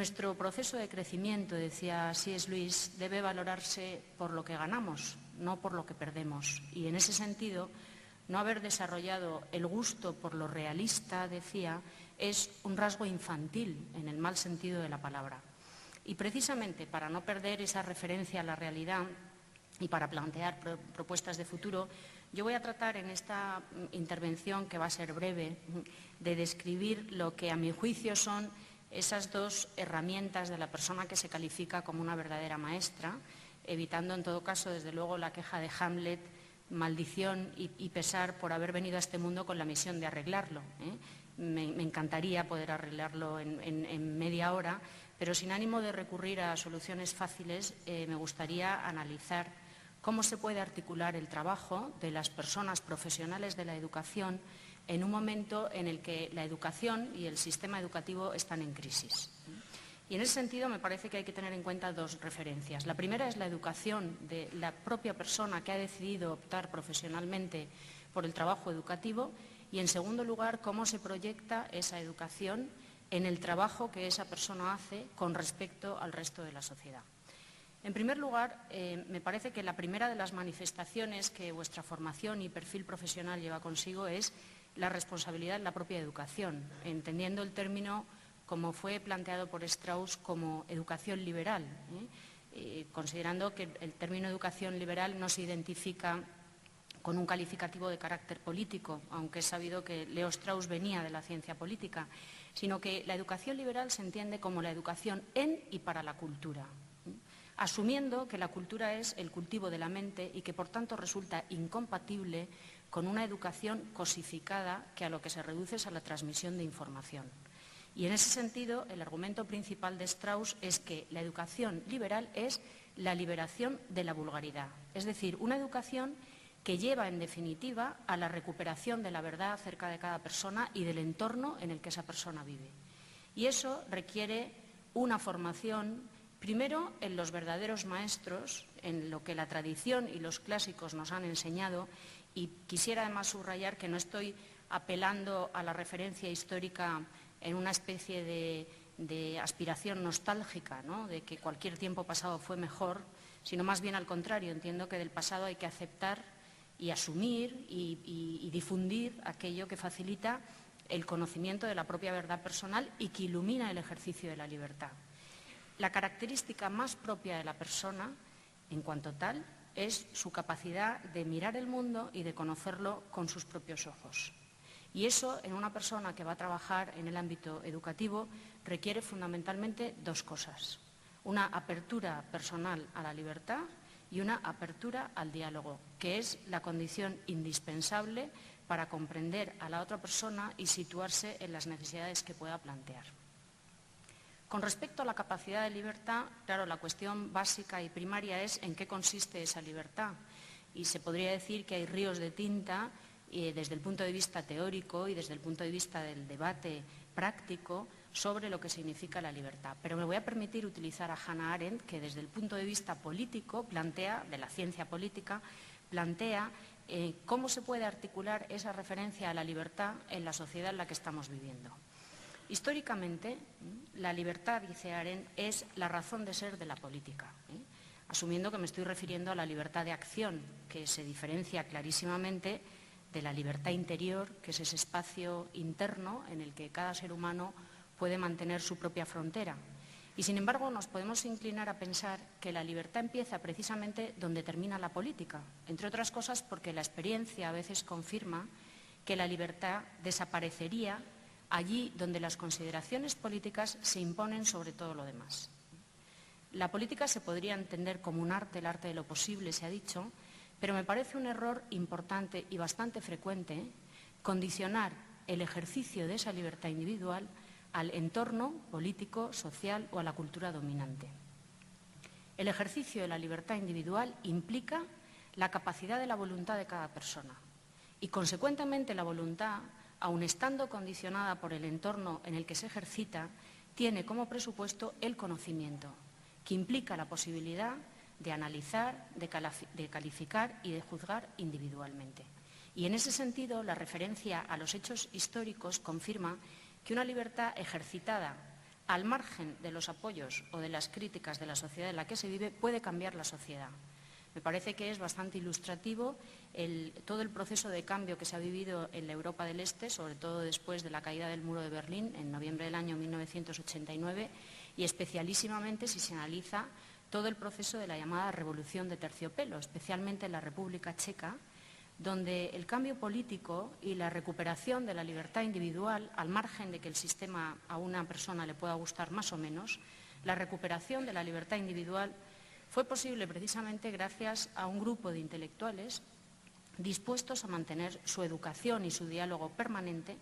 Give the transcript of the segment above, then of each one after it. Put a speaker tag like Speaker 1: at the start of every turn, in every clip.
Speaker 1: Nuestro proceso de crecimiento, decía C.S. Lewis, debe valorarse por lo que ganamos, no por lo que perdemos. Y en ese sentido, no haber desarrollado el gusto por lo realista, decía, es un rasgo infantil, en el mal sentido de la palabra. Y precisamente para no perder esa referencia a la realidad y para plantear propuestas de futuro, yo voy a tratar en esta intervención, que va a ser breve, de describir lo que a mi juicio son esas dos herramientas de la persona que se califica como una verdadera maestra, evitando en todo caso, desde luego, la queja de Hamlet, maldición y pesar por haber venido a este mundo con la misión de arreglarlo. Me encantaría poder arreglarlo en media hora, pero sin ánimo de recurrir a soluciones fáciles, me gustaría analizar cómo se puede articular el trabajo de las personas profesionales de la educación en un momento en el que la educación y el sistema educativo están en crisis. Y en ese sentido me parece que hay que tener en cuenta dos referencias. La primera es la educación de la propia persona que ha decidido optar profesionalmente por el trabajo educativo y, en segundo lugar, cómo se proyecta esa educación en el trabajo que esa persona hace con respecto al resto de la sociedad. En primer lugar, me parece que la primera de las manifestaciones que vuestra formación y perfil profesional lleva consigo es la responsabilidad en la propia educación, entendiendo el término, como fue planteado por Strauss, como educación liberal, considerando que el término educación liberal no se identifica con un calificativo de carácter político, aunque es sabido que Leo Strauss venía de la ciencia política, sino que la educación liberal se entiende como la educación en y para la cultura, asumiendo que la cultura es el cultivo de la mente y que, por tanto, resulta incompatible con una educación cosificada que a lo que se reduce es a la transmisión de información. Y en ese sentido, el argumento principal de Strauss es que la educación liberal es la liberación de la vulgaridad, es decir, una educación que lleva, en definitiva, a la recuperación de la verdad acerca de cada persona y del entorno en el que esa persona vive. Y eso requiere una formación, primero, en los verdaderos maestros, en lo que la tradición y los clásicos nos han enseñado, y quisiera además subrayar que no estoy apelando a la referencia histórica en una especie de aspiración nostálgica, ¿no?, de que cualquier tiempo pasado fue mejor, sino más bien al contrario. Entiendo que del pasado hay que aceptar y asumir y difundir aquello que facilita el conocimiento de la propia verdad personal y que ilumina el ejercicio de la libertad. La característica más propia de la persona, en cuanto tal, es su capacidad de mirar el mundo y de conocerlo con sus propios ojos. Y eso, en una persona que va a trabajar en el ámbito educativo, requiere fundamentalmente dos cosas: una apertura personal a la libertad y una apertura al diálogo, que es la condición indispensable para comprender a la otra persona y situarse en las necesidades que pueda plantear. Con respecto a la capacidad de libertad, claro, la cuestión básica y primaria es en qué consiste esa libertad. Y se podría decir que hay ríos de tinta desde el punto de vista teórico y desde el punto de vista del debate práctico sobre lo que significa la libertad. Pero me voy a permitir utilizar a Hannah Arendt, que desde el punto de vista político plantea, de la ciencia política, plantea cómo se puede articular esa referencia a la libertad en la sociedad en la que estamos viviendo. Históricamente, la libertad, dice Arendt, es la razón de ser de la política, asumiendo que me estoy refiriendo a la libertad de acción, que se diferencia clarísimamente de la libertad interior, que es ese espacio interno en el que cada ser humano puede mantener su propia frontera. Y, sin embargo, nos podemos inclinar a pensar que la libertad empieza precisamente donde termina la política, entre otras cosas porque la experiencia a veces confirma que la libertad desaparecería allí donde las consideraciones políticas se imponen sobre todo lo demás. La política se podría entender como un arte, el arte de lo posible, se ha dicho, pero me parece un error importante y bastante frecuente condicionar el ejercicio de esa libertad individual al entorno político, social o a la cultura dominante. El ejercicio de la libertad individual implica la capacidad de la voluntad de cada persona y, consecuentemente, la voluntad, aun estando condicionada por el entorno en el que se ejercita, tiene como presupuesto el conocimiento, que implica la posibilidad de analizar, de calificar y de juzgar individualmente. Y en ese sentido, la referencia a los hechos históricos confirma que una libertad ejercitada al margen de los apoyos o de las críticas de la sociedad en la que se vive, puede cambiar la sociedad. Me parece que es bastante ilustrativo todo el proceso de cambio que se ha vivido en la Europa del Este, sobre todo después de la caída del muro de Berlín en noviembre del año 1989, y especialísimamente si se analiza todo el proceso de la llamada revolución de terciopelo, especialmente en la República Checa, donde el cambio político y la recuperación de la libertad individual, al margen de que el sistema a una persona le pueda gustar más o menos, la recuperación de la libertad individual fue posible precisamente gracias a un grupo de intelectuales dispuestos a mantener su educación y su diálogo permanente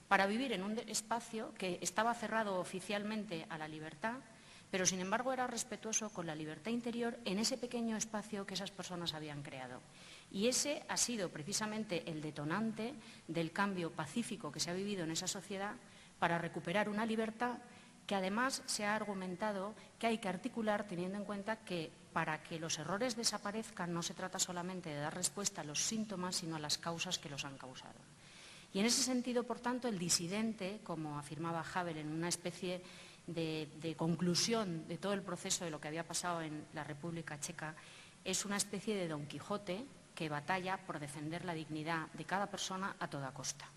Speaker 1: para vivir en un espacio que estaba cerrado oficialmente a la libertad, pero sin embargo era respetuoso con la libertad interior en ese pequeño espacio que esas personas habían creado. Y ese ha sido precisamente el detonante del cambio pacífico que se ha vivido en esa sociedad para recuperar una libertad que además se ha argumentado que hay que articular teniendo en cuenta que para que los errores desaparezcan no se trata solamente de dar respuesta a los síntomas, sino a las causas que los han causado. Y en ese sentido, por tanto, el disidente, como afirmaba Havel en una especie de conclusión de todo el proceso de lo que había pasado en la República Checa, es una especie de Don Quijote que batalla por defender la dignidad de cada persona a toda costa.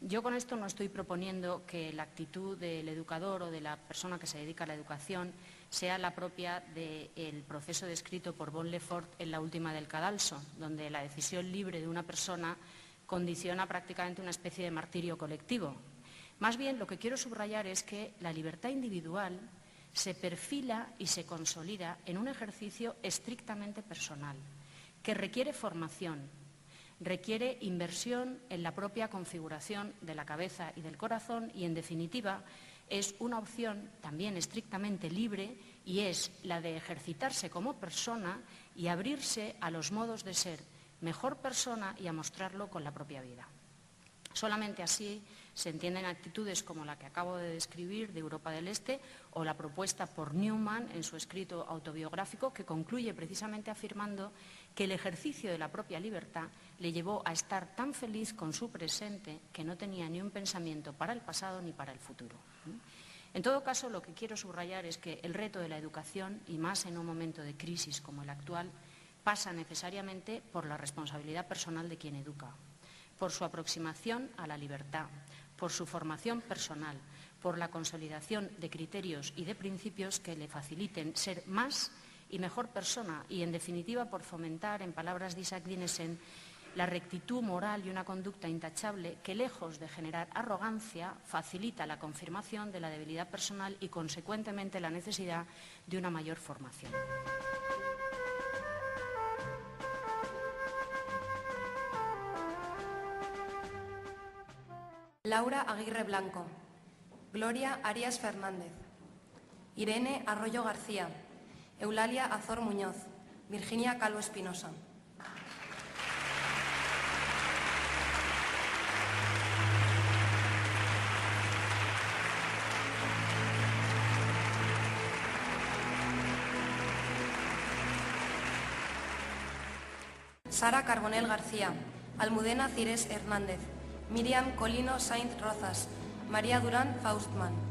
Speaker 1: Yo con esto no estoy proponiendo que la actitud del educador o de la persona que se dedica a la educación sea la propia del proceso descrito por Bon Lefort en La última del cadalso, donde la decisión libre de una persona condiciona prácticamente una especie de martirio colectivo. Más bien, lo que quiero subrayar es que la libertad individual se perfila y se consolida en un ejercicio estrictamente personal, que requiere formación, requiere inversión en la propia configuración de la cabeza y del corazón y, en definitiva, es una opción también estrictamente libre y es la de ejercitarse como persona y abrirse a los modos de ser mejor persona y a mostrarlo con la propia vida. Solamente así se entienden actitudes como la que acabo de describir de Europa del Este o la propuesta por Newman en su escrito autobiográfico, que concluye precisamente afirmando que el ejercicio de la propia libertad le llevó a estar tan feliz con su presente que no tenía ni un pensamiento para el pasado ni para el futuro. En todo caso, lo que quiero subrayar es que el reto de la educación, y más en un momento de crisis como el actual, pasa necesariamente por la responsabilidad personal de quien educa, por su aproximación a la libertad, por su formación personal, por la consolidación de criterios y de principios que le faciliten ser más y mejor persona y, en definitiva, por fomentar, en palabras de Isaac Dinesen, la rectitud moral y una conducta intachable que, lejos de generar arrogancia, facilita la confirmación de la debilidad personal y, consecuentemente, la necesidad de una mayor formación.
Speaker 2: Laura Aguirre Blanco, Gloria Arias Fernández, Irene Arroyo García, Eulalia Azor Muñoz, Virginia Calvo Espinosa. Sara Carbonell García, Almudena Cires Hernández, Miriam Colino Sainz Rozas, María Durán Faustman.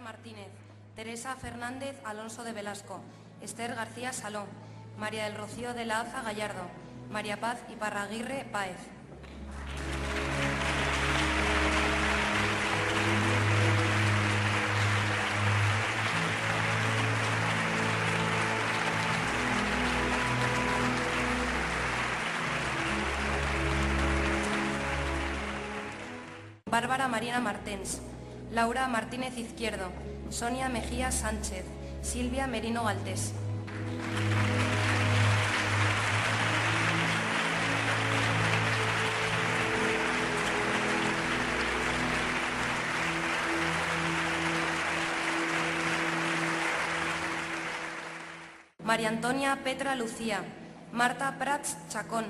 Speaker 2: Martínez, Teresa Fernández Alonso de Velasco, Esther García Saló, María del Rocío de la Aza Gallardo, María Paz Iparraguirre Páez. Bárbara Marina Martens, Laura Martínez Izquierdo, Sonia Mejía Sánchez, Silvia Merino Galtés. María Antonia Petra Lucía, Marta Prats Chacón,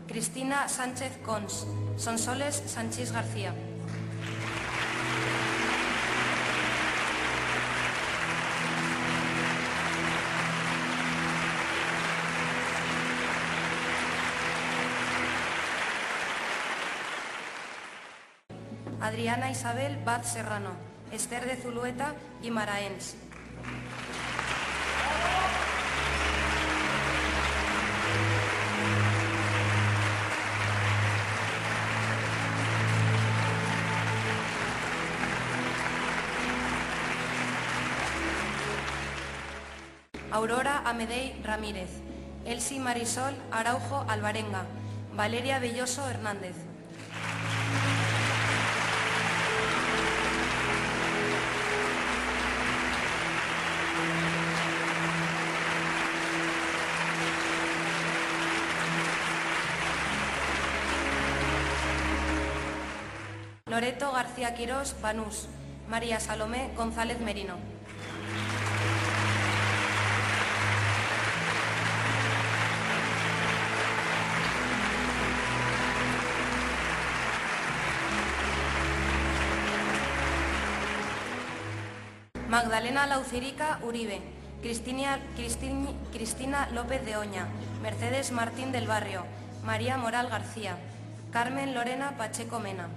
Speaker 2: Cristina Sánchez Cons, Sonsoles Sanchís García. Adriana Isabel Baz Serrano, Esther de Zulueta y Maraens. Aurora Amedei Ramírez, Elsie Marisol Araujo Alvarenga, Valeria Belloso Hernández. Loreto García Quirós Banús, María Salomé González Merino. Magdalena Laucirica Uribe, Cristina López de Oña, Mercedes Martín del Barrio, María Moral García, Carmen Lorena Pacheco Mena.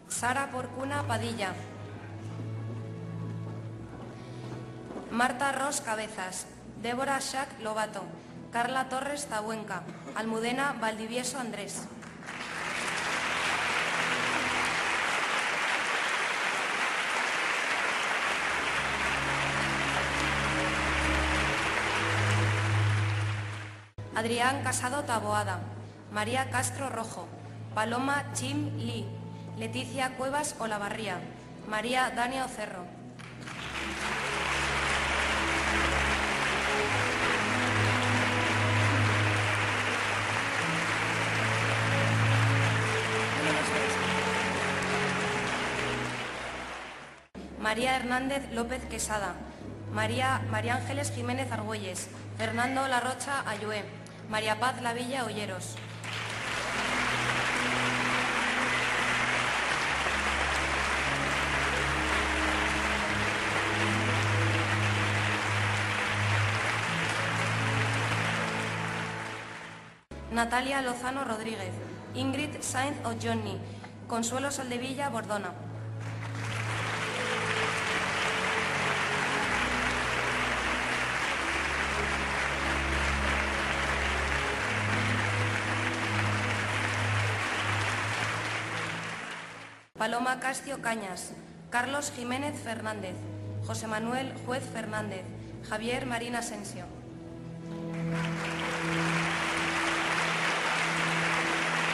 Speaker 2: Sara Porcuna Padilla, Marta Ros Cabezas, Débora Shack Lobato, Carla Torres Zabuenca, Almudena Valdivieso Andrés. Adrián Casado Taboada, María Castro Rojo, Paloma Chim Lee, Leticia Cuevas Olavarría, María Dania Ocerro. María Hernández López Quesada, María Ángeles Jiménez Argüelles, Fernando Larrocha Ayué, María Paz Lavilla Olleros. Natalia Lozano Rodríguez, Ingrid Sainz O'Johnny, Consuelo Soldevilla Bordona. Paloma Castio Cañas, Carlos Jiménez Fernández, José Manuel Juez Fernández, Javier Marín Asensio.